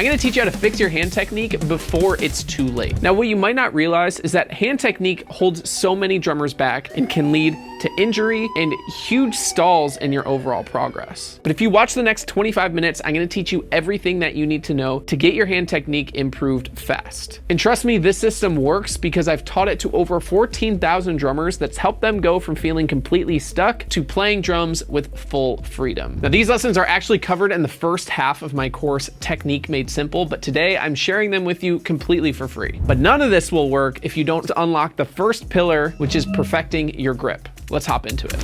I'm gonna teach you how to fix your hand technique before it's too late. Now, what you might not realize is that hand technique holds so many drummers back and can lead to injury and huge stalls in your overall progress. But if you watch the next 25 minutes, I'm gonna teach you everything that you need to know to get your hand technique improved fast. And trust me, this system works because I've taught it to over 14,000 drummers that's helped them go from feeling completely stuck to playing drums with full freedom. Now, these lessons are actually covered in the first half of my course, Technique Made Simple, but today I'm sharing them with you completely for free. But none of this will work if you don't unlock the first pillar, which is perfecting your grip. Let's hop into it.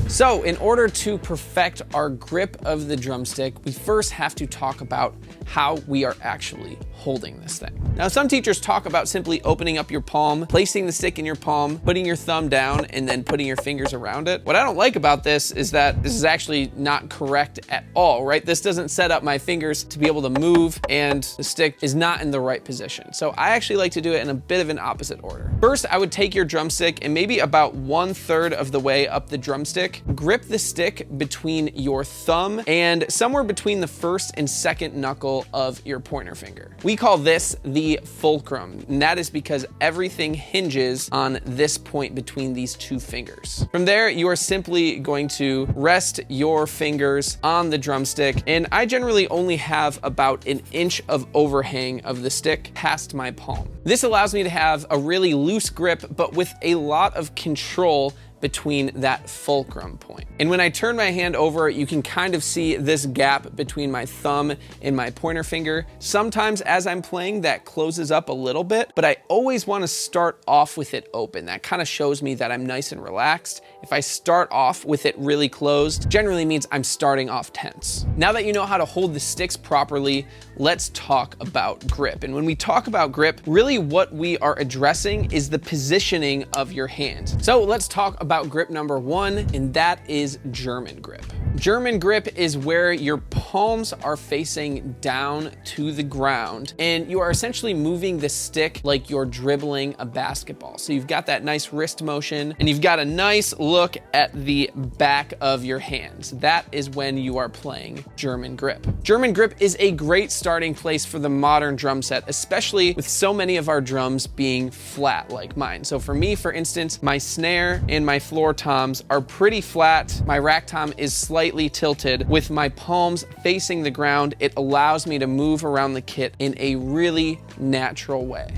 So in order to perfect our grip of the drumstick, we first have to talk about how we are actually holding this thing. Now, some teachers talk about simply opening up your palm, placing the stick in your palm, putting your thumb down, and then putting your fingers around it. What I don't like about this is that this is actually not correct at all, right? This doesn't set up my fingers to be able to move, and the stick is not in the right position. So I actually like to do it in a bit of an opposite order. First, I would take your drumstick and maybe about 1/3 of the way up the drumstick, grip the stick between your thumb and somewhere between the first and second knuckle of your pointer finger. We call this the fulcrum, and that is because everything hinges on this point between these two fingers. From there, you are simply going to rest your fingers on the drumstick, and I generally only have about 1 inch of overhang of the stick past my palm. This allows me to have a really loose grip, but with a lot of control between that fulcrum point. And when I turn my hand over, you can kind of see this gap between my thumb and my pointer finger. Sometimes as I'm playing, that closes up a little bit, but I always want to start off with it open. That kind of shows me that I'm nice and relaxed. If I start off with it really closed, generally means I'm starting off tense. Now that you know how to hold the sticks properly, let's talk about grip. And when we talk about grip, really what we are addressing is the positioning of your hand. So let's talk about grip number 1, and that is German grip. German grip is where your palms are facing down to the ground, and you are essentially moving the stick like you're dribbling a basketball. So you've got that nice wrist motion, and you've got a nice look at the back of your hands. That is when you are playing German grip. German grip is a great starting place for the modern drum set, especially with so many of our drums being flat like mine. So for me, for instance, my snare and my floor toms are pretty flat. My rack tom is slightly tilted. With my palms facing the ground, it allows me to move around the kit in a really natural way.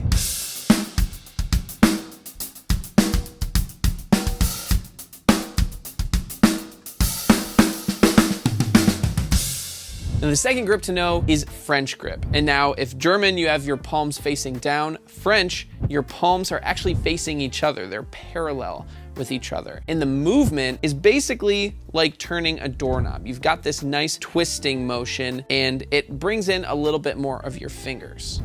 Now, the second grip to know is French grip. And now, if German, you have your palms facing down, French, your palms are actually facing each other. They're parallel with each other. And the movement is basically like turning a doorknob. You've got this nice twisting motion, and it brings in a little bit more of your fingers.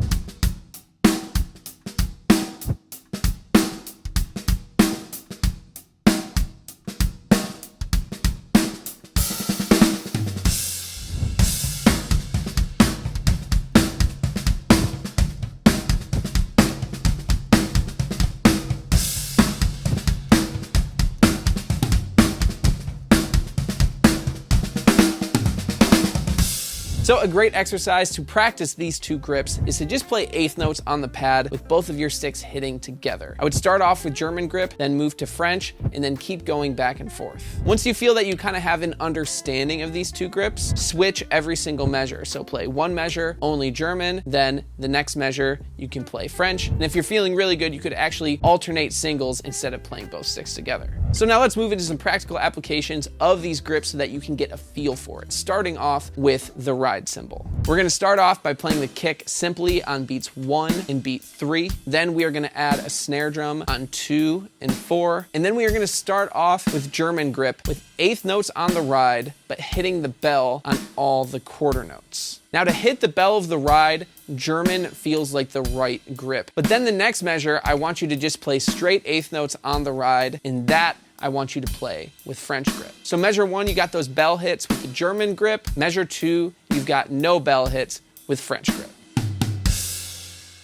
So a great exercise to practice these two grips is to just play eighth notes on the pad with both of your sticks hitting together. I would start off with German grip, then move to French, and then keep going back and forth. Once you feel that you kind of have an understanding of these two grips, switch every single measure. So play one measure, only German, then the next measure, you can play French. And if you're feeling really good, you could actually alternate singles instead of playing both sticks together. So now let's move into some practical applications of these grips so that you can get a feel for it, starting off with the ride cymbal. We're gonna start off by playing the kick simply on beats 1 and beat 3. Then we are gonna add a snare drum on 2 and 4. And then we are gonna start off with German grip with eighth notes on the ride, but hitting the bell on all the quarter notes. Now to hit the bell of the ride, German feels like the right grip. But then the next measure, I want you to just play straight eighth notes on the ride, and that I want you to play with French grip. So measure 1, you got those bell hits with the German grip. Measure 2, you've got no bell hits with French grip.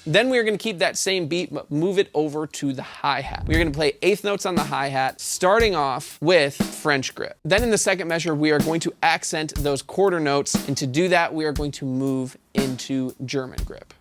Then we're gonna keep that same beat, but move it over to the hi-hat. We're gonna play eighth notes on the hi-hat, starting off with French grip. Then in the second measure, we are going to accent those quarter notes. And to do that, we are going to move into German grip.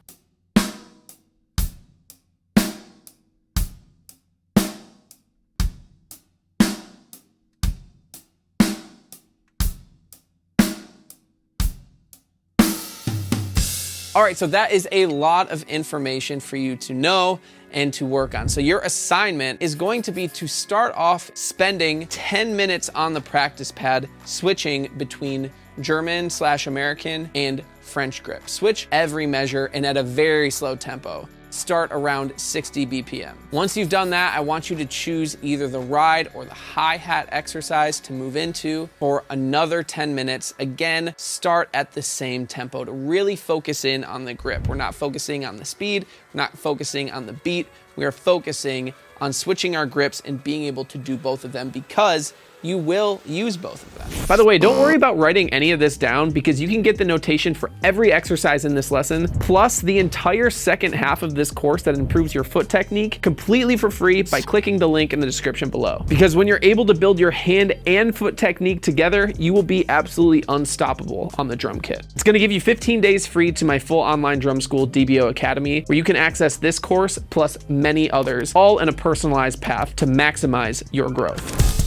All right, so that is a lot of information for you to know and to work on. So your assignment is going to be to start off spending 10 minutes on the practice pad, switching between German/American and French grip. Switch every measure and at a very slow tempo. Start around 60 BPM. Once you've done that, I want you to choose either the ride or the hi-hat exercise to move into for another 10 minutes. Again, start at the same tempo to really focus in on the grip. We're not focusing on the speed, we're not focusing on the beat, we are focusing on switching our grips and being able to do both of them because you will use both of them. By the way, don't worry about writing any of this down because you can get the notation for every exercise in this lesson, plus the entire second half of this course that improves your foot technique completely for free by clicking the link in the description below. Because when you're able to build your hand and foot technique together, you will be absolutely unstoppable on the drum kit. It's gonna give you 15 days free to my full online drum school, DBO Academy, where you can access this course plus many others, all in a personalized path to maximize your growth.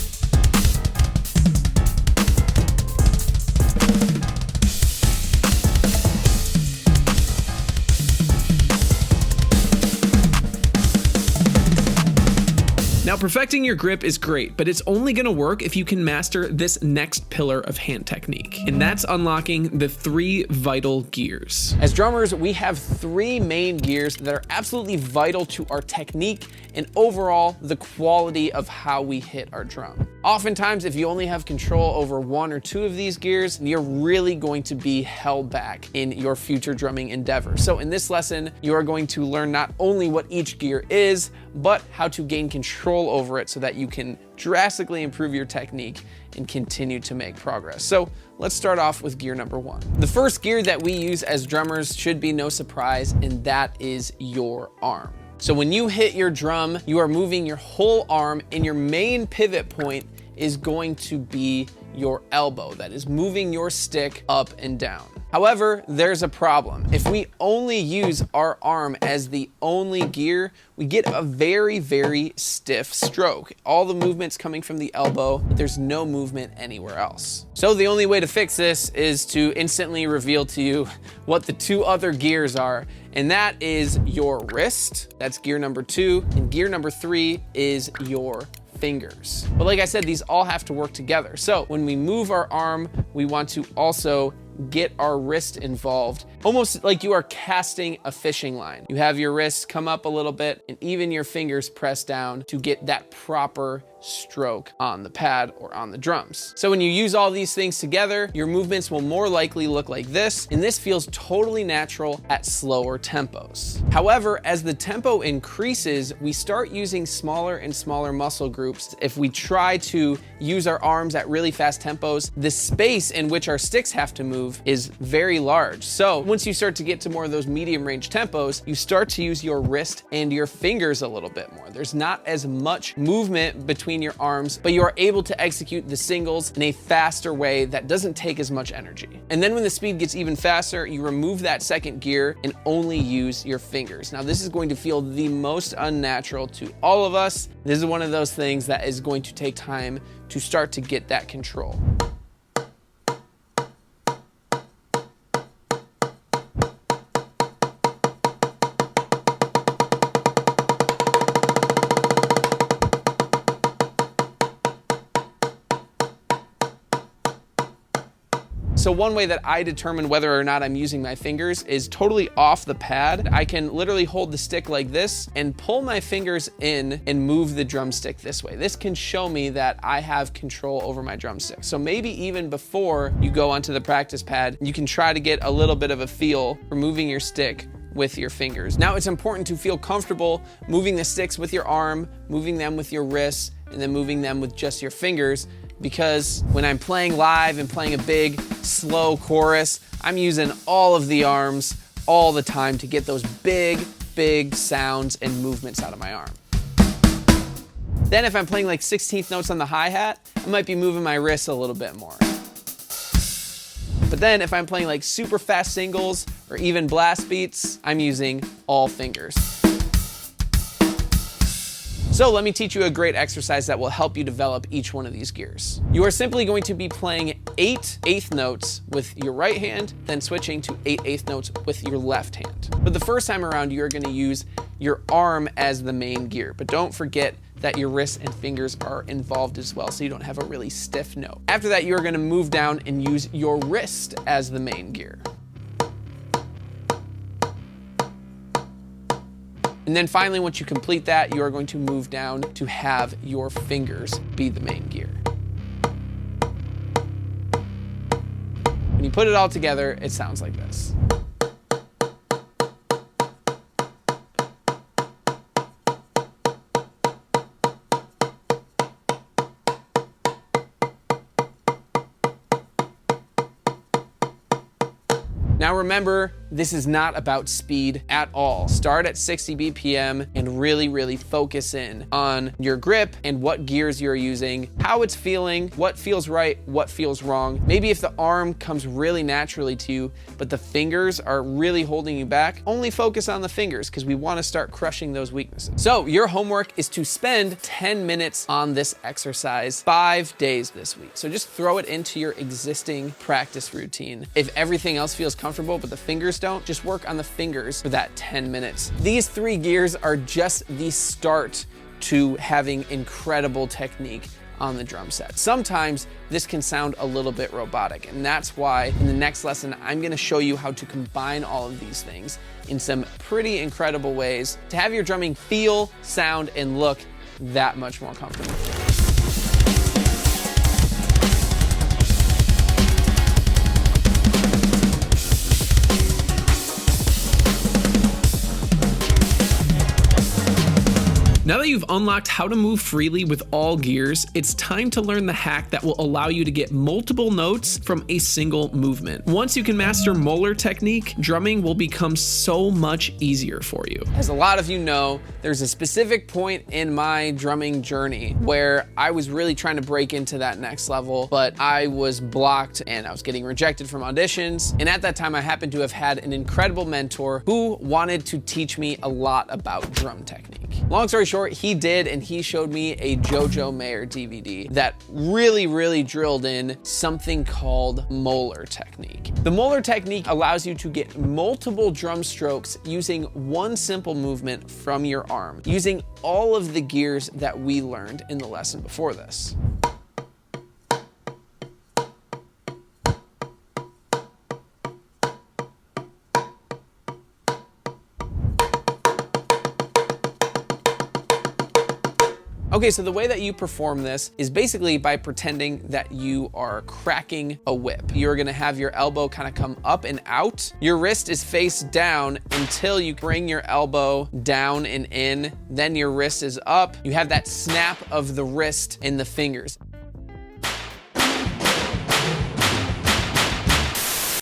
Now, perfecting your grip is great, but it's only gonna work if you can master this next pillar of hand technique, and that's unlocking the 3 vital gears. As drummers, we have 3 main gears that are absolutely vital to our technique and overall the quality of how we hit our drum. Oftentimes, if you only have control over 1 or 2 of these gears, you're really going to be held back in your future drumming endeavors. So in this lesson, you are going to learn not only what each gear is, but how to gain control over it so that you can drastically improve your technique and continue to make progress. So let's start off with gear number 1. The first gear that we use as drummers should be no surprise, and that is your arm. So when you hit your drum, you are moving your whole arm, and your main pivot point is going to be your elbow. That is moving your stick up and down. However, there's a problem. If we only use our arm as the only gear, we get a very, very stiff stroke. All the movement's coming from the elbow, but there's no movement anywhere else. So the only way to fix this is to instantly reveal to you what the 2 other gears are, and that is your wrist. That's gear number 2, and gear number 3 is your fingers. But like I said, these all have to work together. So when we move our arm, we want to also get our wrist involved, almost like you are casting a fishing line. You have your wrist come up a little bit and even your fingers press down to get that proper stroke on the pad or on the drums. So when you use all these things together, your movements will more likely look like this, and this feels totally natural at slower tempos. However, as the tempo increases, we start using smaller and smaller muscle groups. If we try to use our arms at really fast tempos, the space in which our sticks have to move is very large. So once you start to get to more of those medium range tempos, you start to use your wrist and your fingers a little bit more. There's not as much movement between your arms, but you are able to execute the singles in a faster way that doesn't take as much energy. And then when the speed gets even faster, you remove that second gear and only use your fingers. Now this is going to feel the most unnatural to all of us. This is one of those things that is going to take time to start to get that control. So one way that I determine whether or not I'm using my fingers is totally off the pad. I can literally hold the stick like this and pull my fingers in and move the drumstick this way. This can show me that I have control over my drumstick. So maybe even before you go onto the practice pad, you can try to get a little bit of a feel for moving your stick with your fingers. Now it's important to feel comfortable moving the sticks with your arm, moving them with your wrists, and then moving them with just your fingers, because when I'm playing live and playing a big, slow chorus, I'm using all of the arms all the time to get those big, big sounds and movements out of my arm. Then if I'm playing like 16th notes on the hi-hat, I might be moving my wrists a little bit more. But then if I'm playing like super fast singles or even blast beats, I'm using all fingers. So let me teach you a great exercise that will help you develop each one of these gears. You are simply going to be playing 8 eighth notes with your right hand, then switching to 8 eighth notes with your left hand. But the first time around, you're going to use your arm as the main gear. But don't forget that your wrists and fingers are involved as well, so you don't have a really stiff note. After that, you're going to move down and use your wrist as the main gear. And then finally, once you complete that, you are going to move down to have your fingers be the main gear. When you put it all together, it sounds like this. Now remember, this is not about speed at all. Start at 60 BPM and really focus in on your grip and what gears you're using, how it's feeling, what feels right, what feels wrong. Maybe if the arm comes really naturally to you, but the fingers are really holding you back, only focus on the fingers because we want to start crushing those weaknesses. So your homework is to spend 10 minutes on this exercise 5 days this week. So just throw it into your existing practice routine. If everything else feels comfortable, but the fingers don't, just work on the fingers for that 10 minutes. These 3 gears are just the start to having incredible technique on the drum set. Sometimes this can sound a little bit robotic, and that's why in the next lesson, I'm gonna show you how to combine all of these things in some pretty incredible ways to have your drumming feel, sound, and look that much more comfortable. Now that you've unlocked how to move freely with all gears, it's time to learn the hack that will allow you to get multiple notes from a single movement. Once you can master Moeller technique, drumming will become so much easier for you. As a lot of you know, there's a specific point in my drumming journey where I was really trying to break into that next level, but I was blocked and I was getting rejected from auditions. And at that time, I happened to have had an incredible mentor who wanted to teach me a lot about drum technique. Long story short, he did, and he showed me a Jojo Mayer DVD that really drilled in something called Moeller technique. The Moeller technique allows you to get multiple drum strokes using one simple movement from your arm, using all of the gears that we learned in the lesson before this. Okay, so the way that you perform this is basically by pretending that you are cracking a whip. You're gonna have your elbow kind of come up and out. Your wrist is face down until you bring your elbow down and in. Then your wrist is up. You have that snap of the wrist and the fingers.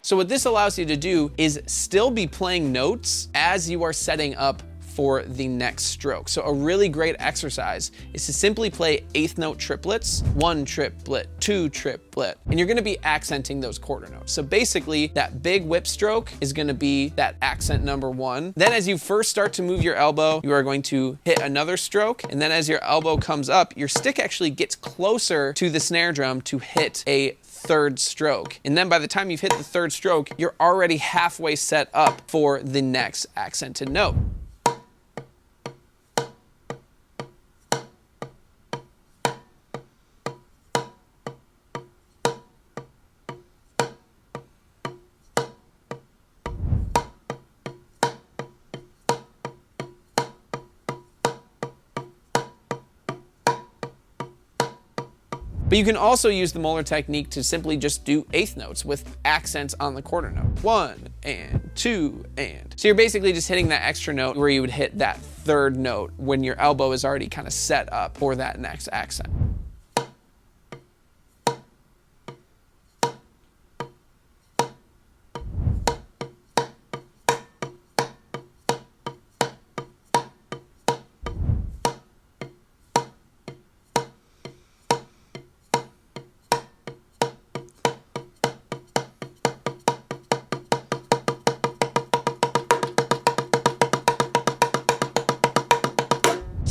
So what this allows you to do is still be playing notes as you are setting up for the next stroke. So a really great exercise is to simply play eighth note triplets, 1 triplet, 2 triplet, and you're gonna be accenting those quarter notes. So basically that big whip stroke is gonna be that accent number 1. Then as you first start to move your elbow, you are going to hit another stroke. And then as your elbow comes up, your stick actually gets closer to the snare drum to hit a third stroke. And then by the time you've hit the third stroke, you're already halfway set up for the next accented note. But you can also use the Moeller technique to simply just do eighth notes with accents on the quarter note. 1 and 2 and. So you're basically just hitting that extra note where you would hit that third note when your elbow is already kind of set up for that next accent.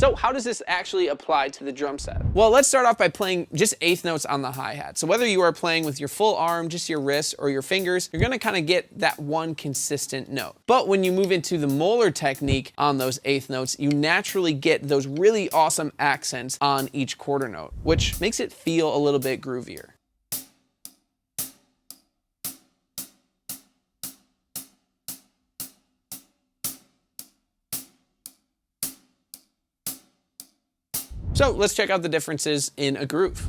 So how does this actually apply to the drum set? Well, let's start off by playing just eighth notes on the hi-hat. So whether you are playing with your full arm, just your wrist, or your fingers, you're gonna kind of get that one consistent note. But when you move into the molar technique on those eighth notes, you naturally get those really awesome accents on each quarter note, which makes it feel a little bit groovier. So let's check out the differences in a groove.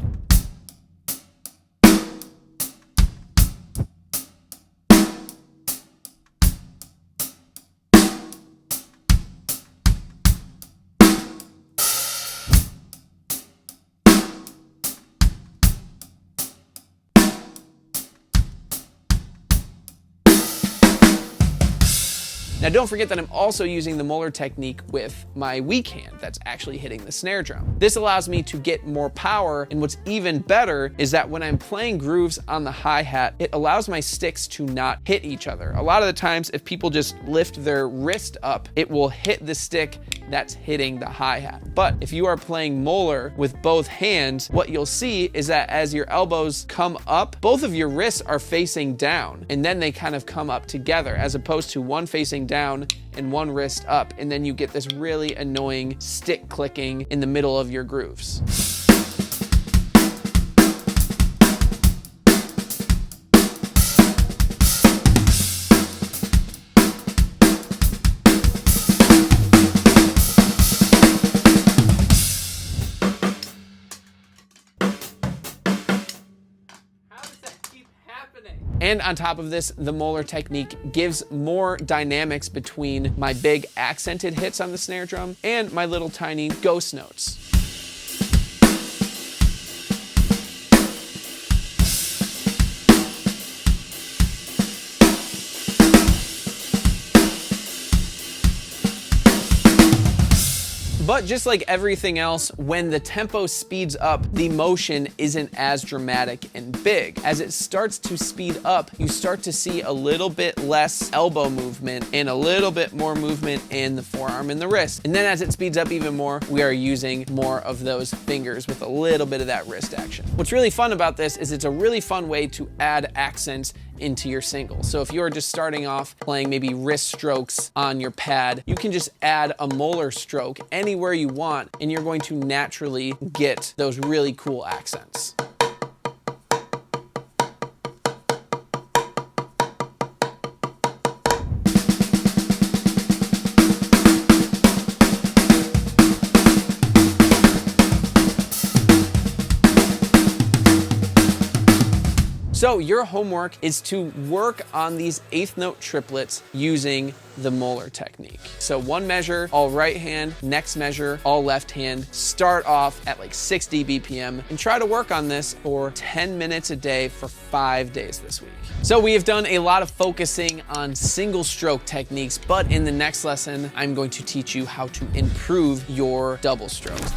Now don't forget that I'm also using the molar technique with my weak hand that's actually hitting the snare drum. This allows me to get more power, and what's even better is that when I'm playing grooves on the hi-hat, it allows my sticks to not hit each other. A lot of the times, if people just lift their wrist up, it will hit the stick that's hitting the hi-hat. But if you are playing molar with both hands, what you'll see is that as your elbows come up, both of your wrists are facing down, and then they kind of come up together, as opposed to one facing down and one wrist up, and then you get this really annoying stick clicking in the middle of your grooves. And on top of this, the molar technique gives more dynamics between my big accented hits on the snare drum and my little tiny ghost notes. But just like everything else, when the tempo speeds up, the motion isn't as dramatic and big. As it starts to speed up, you start to see a little bit less elbow movement and a little bit more movement in the forearm and the wrist. And then as it speeds up even more, we are using more of those fingers with a little bit of that wrist action. What's really fun about this is it's a really fun way to add accents into your singles. So if you're just starting off playing maybe wrist strokes on your pad, you can just add a molar stroke anywhere you want, and you're going to naturally get those really cool accents. So your homework is to work on these eighth note triplets using the molar technique. So one measure, all right hand, next measure, all left hand. Start off at like 60 BPM and try to work on this for 10 minutes a day for 5 days this week. So we have done a lot of focusing on single stroke techniques, but in the next lesson, I'm going to teach you how to improve your double strokes.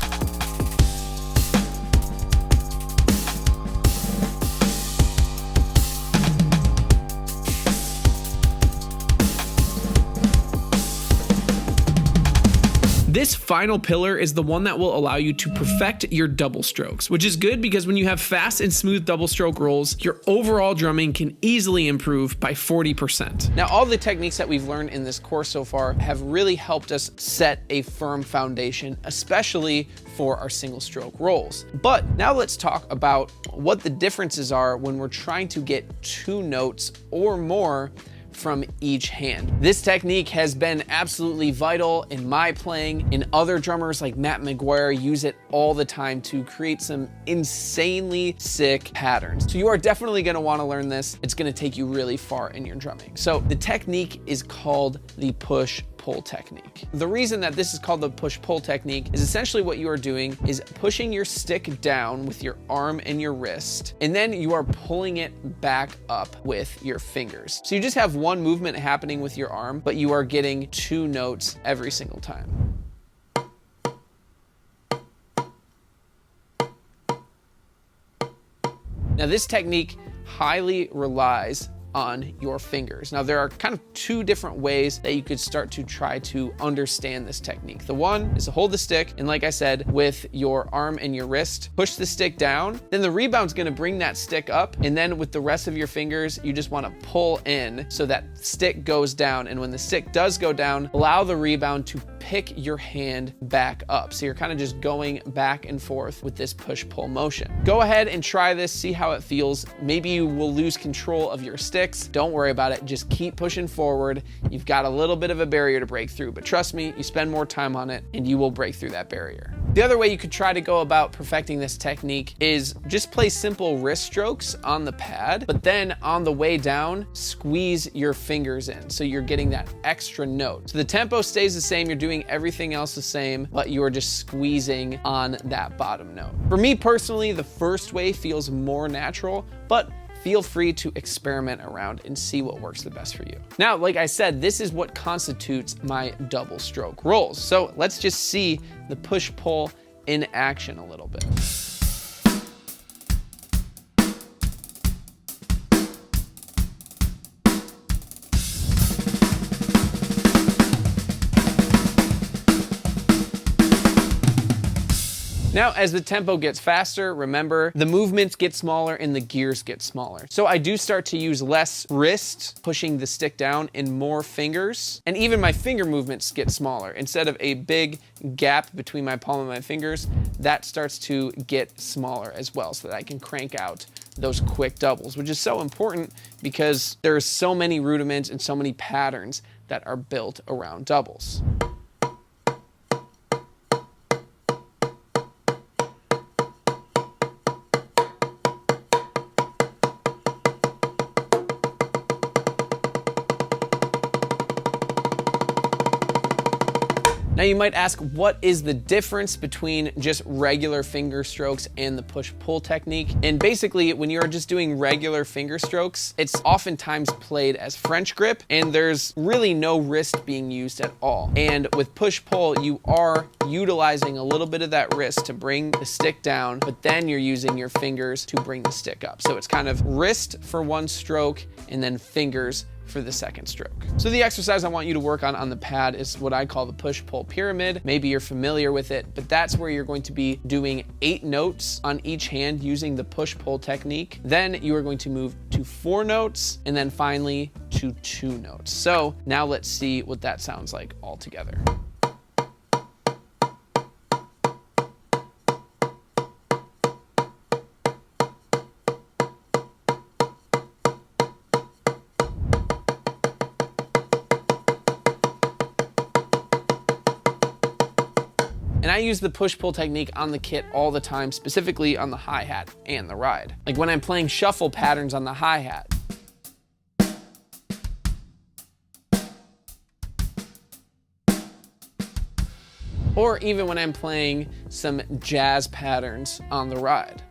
This final pillar is the one that will allow you to perfect your double strokes, which is good because when you have fast and smooth double stroke rolls, your overall drumming can easily improve by 40%. Now, all the techniques that we've learned in this course so far have really helped us set a firm foundation, especially for our single stroke rolls. But now let's talk about what the differences are when we're trying to get 2 notes or more from each hand. This technique has been absolutely vital in my playing, and other drummers like Matt McGuire use it all the time to create some insanely sick patterns. So you are definitely gonna wanna learn this. It's gonna take you really far in your drumming. So the technique is called the push-pull technique. The reason that this is called the push-pull technique is essentially what you are doing is pushing your stick down with your arm and your wrist, and then you are pulling it back up with your fingers. So you just have one movement happening with your arm, but you are getting 2 notes every single time. Now this technique highly relies on your fingers. Now, there are kind of two different ways that you could start to try to understand this technique. The one is to hold the stick, and like I said, with your arm and your wrist, push the stick down, then the rebound's gonna bring that stick up, and then with the rest of your fingers, you just wanna pull in so that stick goes down, and when the stick does go down, allow the rebound to pick your hand back up. So you're kind of just going back and forth with this push-pull motion. Go ahead and try this, see how it feels. Maybe you will lose control of your sticks. Don't worry about it, just keep pushing forward. You've got a little bit of a barrier to break through, but trust me, you spend more time on it and you will break through that barrier. The other way you could try to go about perfecting this technique is just play simple wrist strokes on the pad, but then on the way down, squeeze your fingers in. So you're getting that extra note. So the tempo stays the same, you're doing everything else the same, but you are just squeezing on that bottom note. For me personally, the first way feels more natural, but feel free to experiment around and see what works the best for you. Now, like I said, this is what constitutes my double stroke rolls. So let's just see the push-pull in action a little bit. Now, as the tempo gets faster, remember, the movements get smaller and the gears get smaller. So I do start to use less wrist pushing the stick down and more fingers. And even my finger movements get smaller. Instead of a big gap between my palm and my fingers, that starts to get smaller as well so that I can crank out those quick doubles, which is so important because there's so many rudiments and so many patterns that are built around doubles. Now you might ask, what is the difference between just regular finger strokes and the push-pull technique? And basically, when you're just doing regular finger strokes, it's oftentimes played as French grip, and there's really no wrist being used at all. And with push-pull, you are utilizing a little bit of that wrist to bring the stick down, but then you're using your fingers to bring the stick up. So it's kind of wrist for one stroke, and then fingers for the second stroke. So the exercise I want you to work on the pad is what I call the push-pull pyramid. Maybe you're familiar with it, but that's where you're going to be doing 8 notes on each hand using the push-pull technique. Then you are going to move to 4 notes, and then finally to 2 notes. So now let's see what that sounds like all together. And I use the push-pull technique on the kit all the time, specifically on the hi-hat and the ride. Like when I'm playing shuffle patterns on the hi-hat. Or even when I'm playing some jazz patterns on the ride.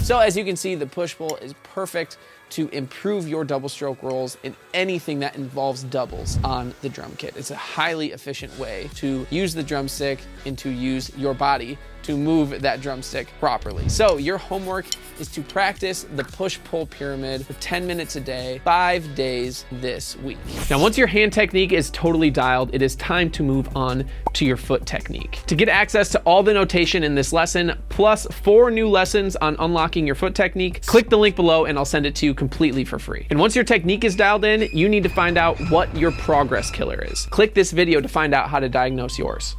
So as you can see, the push-pull is perfect to improve your double stroke rolls in anything that involves doubles on the drum kit. It's a highly efficient way to use the drumstick and to use your body to move that drumstick properly. So your homework is to practice the push-pull pyramid for 10 minutes a day, 5 days this week. Now, once your hand technique is totally dialed, it is time to move on to your foot technique. To get access to all the notation in this lesson, plus 4 new lessons on unlocking your foot technique, click the link below and I'll send it to you completely for free. And once your technique is dialed in, you need to find out what your progress killer is. Click this video to find out how to diagnose yours.